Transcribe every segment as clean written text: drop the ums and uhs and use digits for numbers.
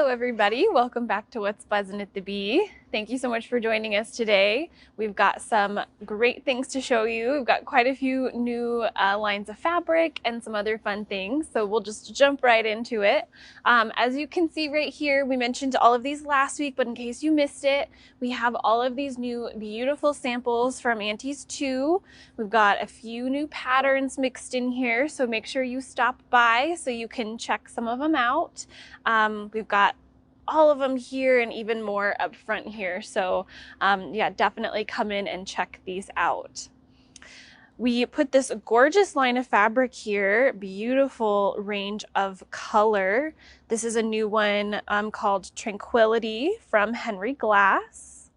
Hello everybody, welcome back to What's Buzzin' at the Bee. Thank you so much for joining us today. We've got some great things to show you. We've got quite a few new lines of fabric and some other fun things, so we'll just jump right into it. As you can see right here, we mentioned all of these last week, but in case you missed it, we have all of these new beautiful samples from Aunties 2. We've got a few new patterns mixed in here, so make sure you stop by so you can check some of them out. We've got all of them here and even more up front here. So yeah, definitely come in and check these out. We put this gorgeous line of fabric here, beautiful range of color. This is a new one called Tranquility from Henry Glass.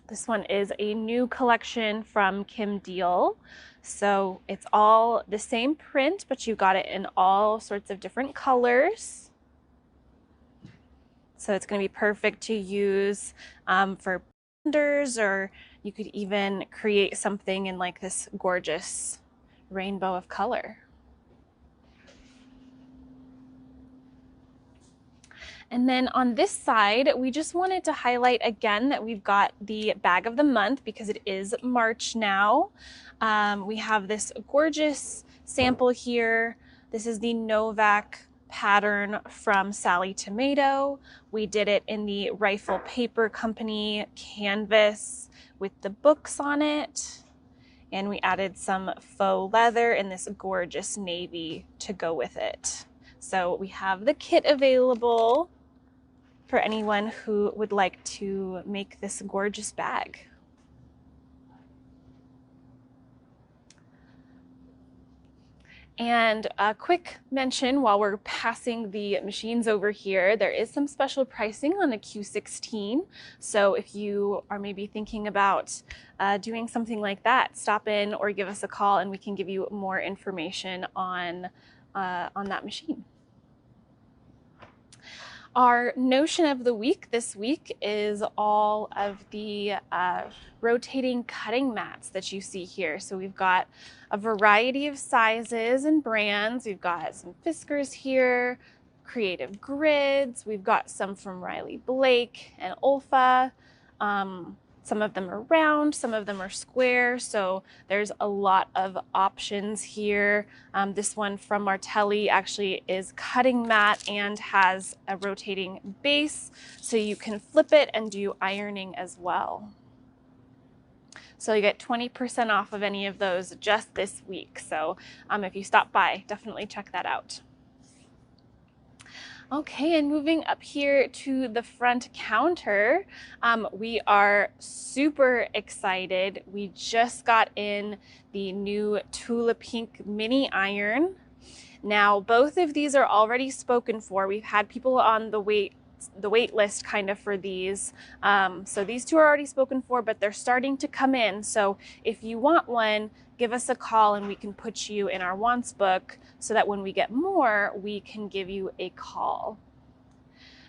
This one is a new collection from Kim Deal. So it's all the same print, but you got it in all sorts of different colors. So it's going to be perfect to use for blenders, or you could even create something in like this gorgeous rainbow of color. And then on this side, we just wanted to highlight again that we've got the bag of the month because it is March now. We have this gorgeous sample here. This is the Novak pattern from Sally Tomato. We did it in the Rifle Paper Company canvas with the books on it. And we added some faux leather in this gorgeous navy to go with it. So we have the kit available for anyone who would like to make this gorgeous bag. And a quick mention while we're passing the machines over here, there is some special pricing on the Q16. So if you are maybe thinking about doing something like that, stop in or give us a call and we can give you more information on that machine. Our notion of the week this week is all of the rotating cutting mats that you see here. So we've got a variety of sizes and brands. We've got some Whiskers here, Creative Grids. We've got some from Riley Blake and Olfa. Some of them are round, some of them are square, so there's a lot of options here. This one from Martelli actually is cutting mat and has a rotating base, so you can flip it and do ironing as well. So you get 20% off of any of those just this week. So if you stop by, definitely check that out. Okay, and moving up here to the front counter, we are super excited. We just got in the new Tula Pink mini iron. Now, both of these are already spoken for. We've had people on the wait list kind of for these. So these two are already spoken for, but they're starting to come in. So if you want one, give us a call and we can put you in our wants book so that when we get more, we can give you a call.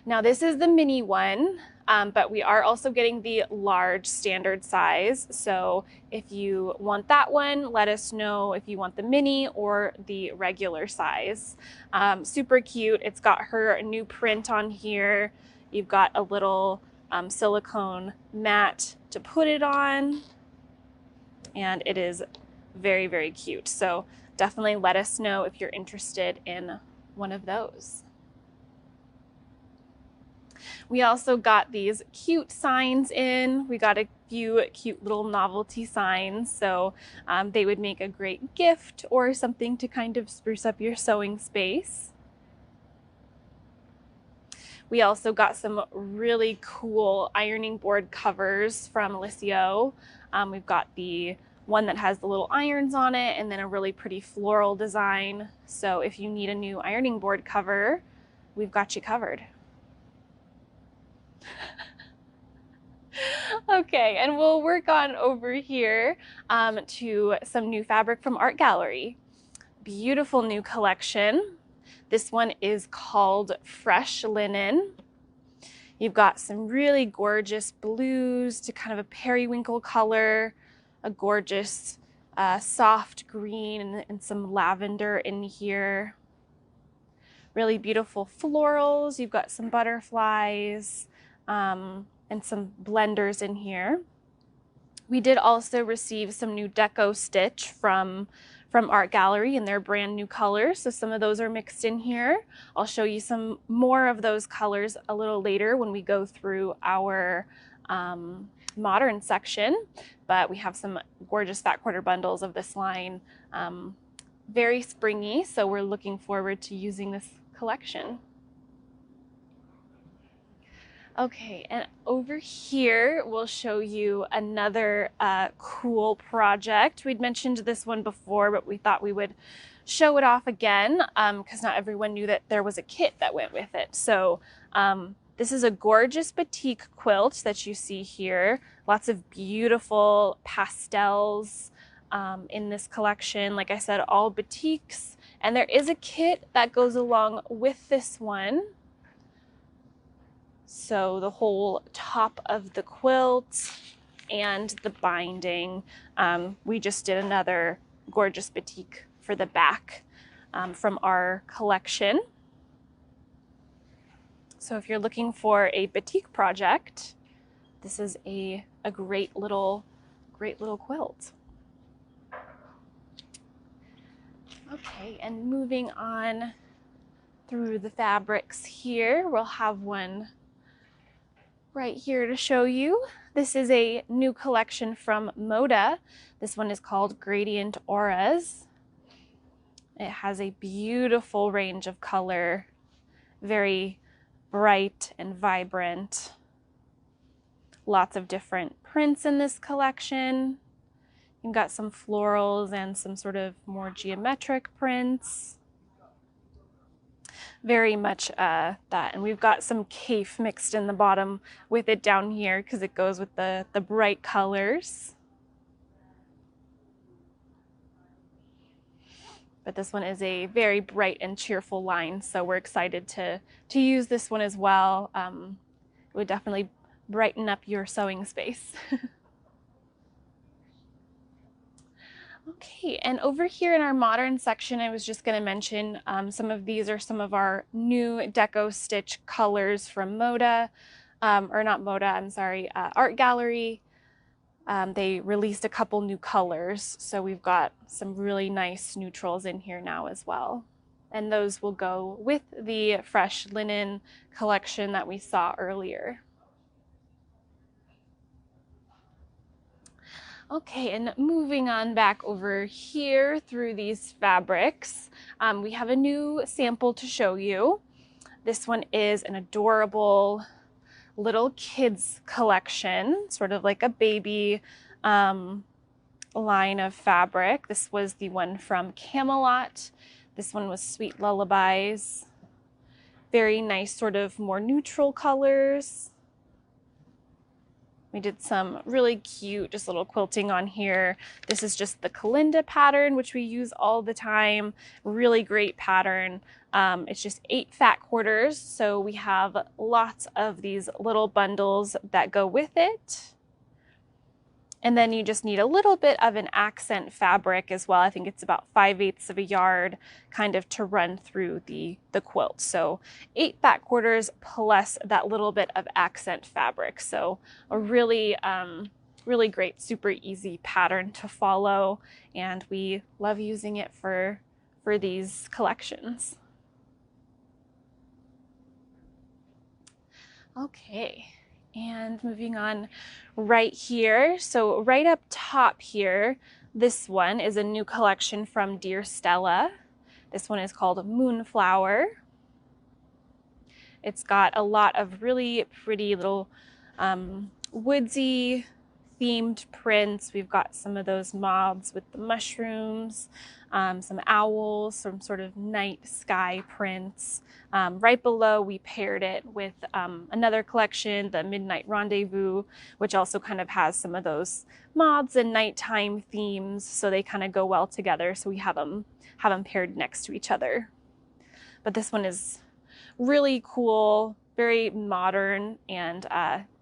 Now this is the mini one, but we are also getting the large standard size. So if you want that one, let us know if you want the mini or the regular size. Super cute. It's got her new print on here. You've got a little silicone mat to put it on, and it is very, very cute. So definitely let us know if you're interested in one of those. We also got these cute signs in. We got a few cute little novelty signs. So they would make a great gift or something to kind of spruce up your sewing space. We also got some really cool ironing board covers from Lisio. We've got the one that has the little irons on it and then a really pretty floral design. So if you need a new ironing board cover, we've got you covered. Okay, and we'll work on over here to some new fabric from Art Gallery. Beautiful new collection. This one is called Fresh Linen. You've got some really gorgeous blues to kind of a periwinkle color, a gorgeous soft green and some lavender in here. really beautiful florals. You've got some butterflies and some blenders in here. We did also receive some new deco stitch from Art Gallery in their brand new colors. So some of those are mixed in here. I'll show you some more of those colors a little later when we go through our modern section, but we have some gorgeous fat quarter bundles of this line. Very springy, so we're looking forward to using this collection. Okay, and over here we'll show you another cool project. We'd mentioned this one before, but we thought we would show it off again because not everyone knew that there was a kit that went with it. So this is a gorgeous batik quilt that you see here. Lots of beautiful pastels in this collection. Like I said, all batiks. And there is a kit that goes along with this one. So the whole top of the quilt and the binding. We just did another gorgeous batik for the back from our collection. So if you're looking for a batik project, this is a great little quilt. Okay, and moving on through the fabrics here, we'll have one right here to show you. This is a new collection from Moda. This one is called Gradient Auras. It has a beautiful range of color, very bright and vibrant. Lots of different prints in this collection. You've got some florals and some sort of more geometric prints. Very much that. And we've got some cafe mixed in the bottom with it down here because it goes with the bright colors. But this one is a very bright and cheerful line, so we're excited to use this one as well. It would definitely brighten up your sewing space. Okay, and over here in our modern section, I was just going to mention some of these are some of our new deco stitch colors from Moda, or not Moda, I'm sorry, Art Gallery. They released a couple new colors, so we've got some really nice neutrals in here now as well. And those will go with the fresh linen collection that we saw earlier. Okay, and moving on back over here through these fabrics, we have a new sample to show you. This one is an adorable little kids collection, sort of like a baby line of fabric. This was the one from Camelot. This one was Sweet Lullabies. Very nice, sort of more neutral colors. We did some really cute, just little quilting on here. This is just the Kalinda pattern, which we use all the time. Really great pattern. It's just 8 fat quarters, so we have lots of these little bundles that go with it. And then you just need a little bit of an accent fabric as well. I think it's about 5/8 of a yard kind of to run through the quilt. So 8 fat quarters plus that little bit of accent fabric. So a really, really great, super easy pattern to follow. And we love using it for these collections. Okay. And moving on right here. So right up top here, this one is a new collection from Dear Stella. This one is called Moonflower. It's got a lot of really pretty little woodsy themed prints. We've got some of those moths with the mushrooms, some owls, some sort of night sky prints. Right below, we paired it with another collection, the Midnight Rendezvous, which also kind of has some of those moths and nighttime themes, so they kind of go well together. So we have them paired next to each other. But this one is really cool, very modern, and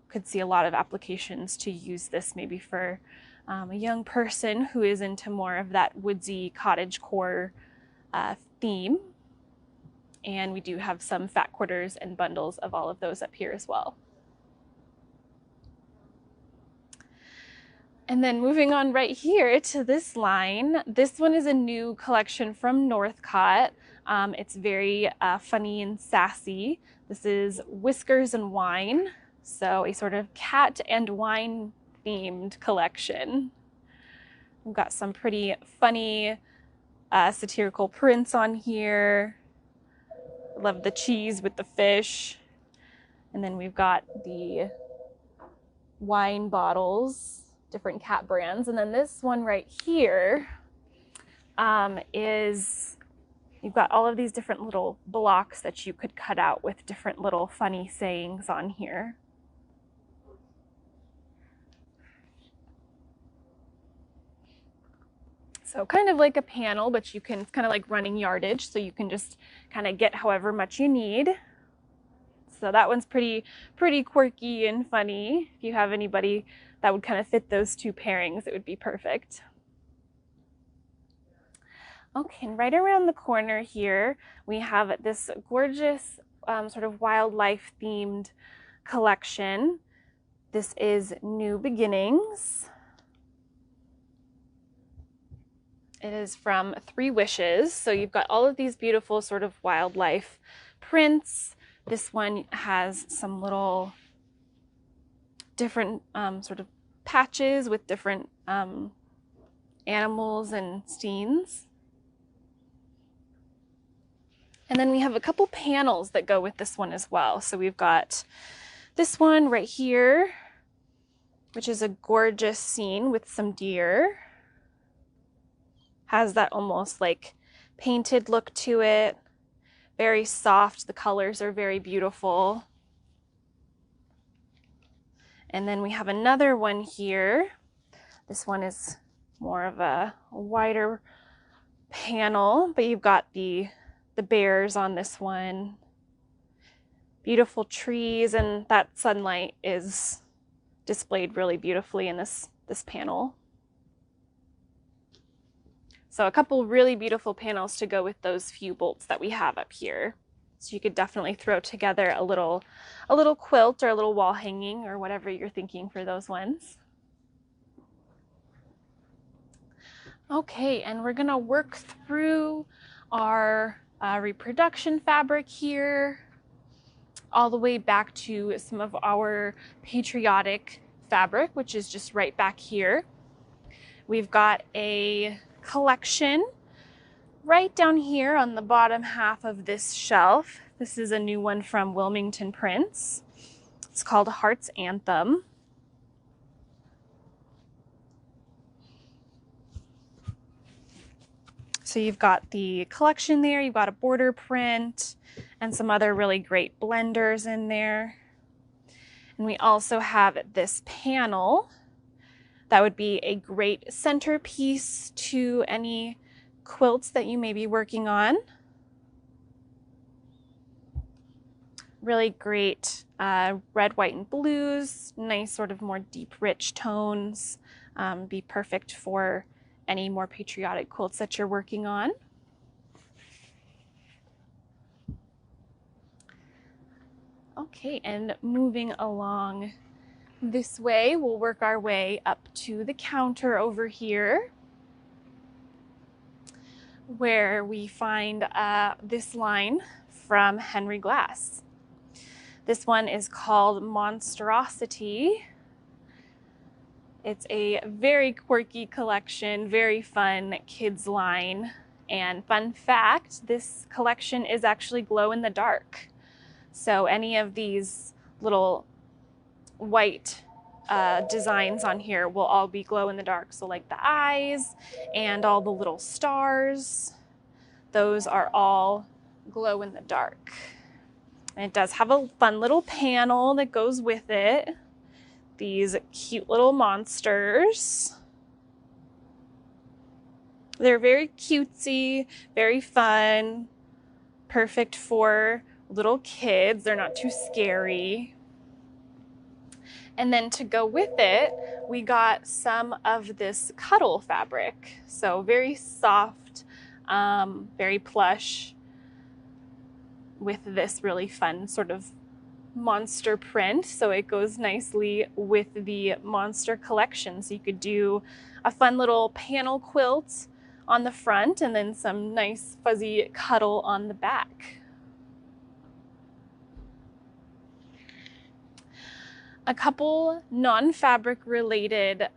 could see a lot of applications to use this maybe for a young person who is into more of that woodsy cottagecore theme. And we do have some fat quarters and bundles of all of those up here as well. And then moving on right here to this line, this one is a new collection from Northcott. It's very funny and sassy. This is Whiskers and Wine, so a sort of cat and wine themed collection. We've got some pretty funny satirical prints on here. Love the cheese with the fish. And then we've got the wine bottles, different cat brands. And then this one right here is, you've got all of these different little blocks that you could cut out with different little funny sayings on here. So kind of like a panel, but you can, it's kind of like running yardage, so you can just kind of get however much you need. So that one's pretty quirky and funny. If you have anybody that would kind of fit those two pairings, it would be perfect. Okay, and right around the corner here, we have this gorgeous sort of wildlife themed collection. This is New Beginnings. It is from 3 Wishes. So you've got all of these beautiful sort of wildlife prints. This one has some little different sort of patches with different animals and scenes. And then we have a couple panels that go with this one as well. So we've got this one right here, which is a gorgeous scene with some deer. Has that almost like painted look to it. Very soft. The colors are very beautiful. And then we have another one here. This one is more of a wider panel, but you've got the bears on this one. Beautiful trees, and that sunlight is displayed really beautifully in this panel. So a couple really beautiful panels to go with those few bolts that we have up here. So you could definitely throw together a little quilt or a little wall hanging or whatever you're thinking for those ones. Okay, and we're gonna work through our reproduction fabric here, all the way back to some of our patriotic fabric, which is just right back here. We've got a collection right down here on the bottom half of this shelf. This is a new one from Wilmington Prints. It's called Heart's Anthem. So you've got the collection there, you've got a border print and some other really great blenders in there. And we also have this panel that would be a great centerpiece to any quilts that you may be working on. Really great red, white, and blues, nice sort of more deep, rich tones. Be perfect for any more patriotic quilts that you're working on. Okay, and moving along this way, we'll work our way up to the counter over here, where we find this line from Henry Glass. This one is called Monstrosity. It's a very quirky collection, very fun kids line. And fun fact, this collection is actually glow in the dark. So any of these little white designs on here will all be glow in the dark. So like the eyes and all the little stars, those are all glow in the dark. And it does have a fun little panel that goes with it. These cute little monsters. They're very cutesy, very fun, perfect for little kids. They're not too scary. And then to go with it, we got some of this cuddle fabric. So very soft, very plush. with this really fun sort of monster print, so it goes nicely with the monster collection. So you could do a fun little panel quilt on the front and then some nice fuzzy cuddle on the back. A couple non-fabric related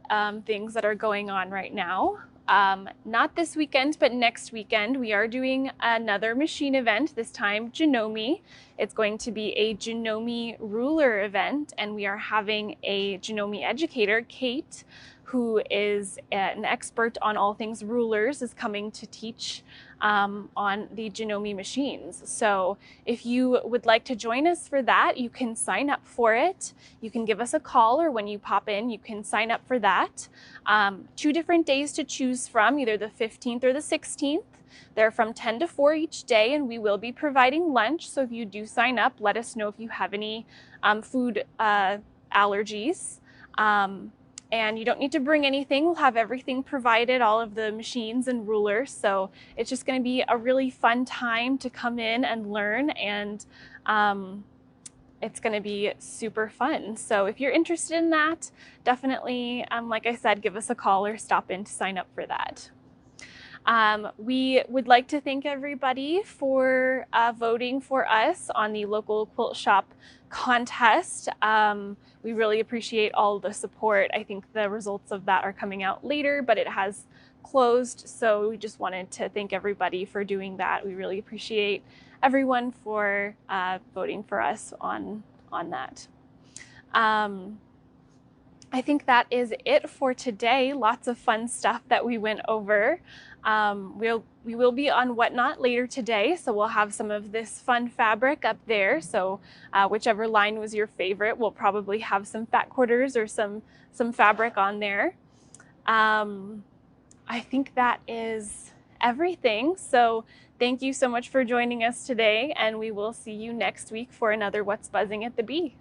things that are going on right now. Not this weekend, but next weekend, we are doing another machine event, this time Janome. It's going to be a Janome ruler event, and we are having a Janome educator, Kate, who is an expert on all things rulers, is coming to teach on the Janome machines. So if you would like to join us for that, you can sign up for it. You can give us a call, or when you pop in, you can sign up for that. 2 different days to choose from, either the 15th or the 16th. They're from 10 to 4 each day, and we will be providing lunch. So if you do sign up, let us know if you have any food allergies. And you don't need to bring anything. We'll have everything provided, all of the machines and rulers. So it's just going to be a really fun time to come in and learn, and it's going to be super fun. So if you're interested in that, definitely, like I said, give us a call or stop in to sign up for that. We would like to thank everybody for voting for us on the local quilt shop contest. We really appreciate all the support. I think the results of that are coming out later, but it has closed. So we just wanted to thank everybody for doing that. We really appreciate everyone for voting for us on that. I think that is it for today. Lots of fun stuff that we went over. We will be on Whatnot later today, so we'll have some of this fun fabric up there. So whichever line was your favorite, we'll probably have some fat quarters or some fabric on there. I think that is everything. So thank you so much for joining us today, and we will see you next week for another What's Buzzing at the Bee.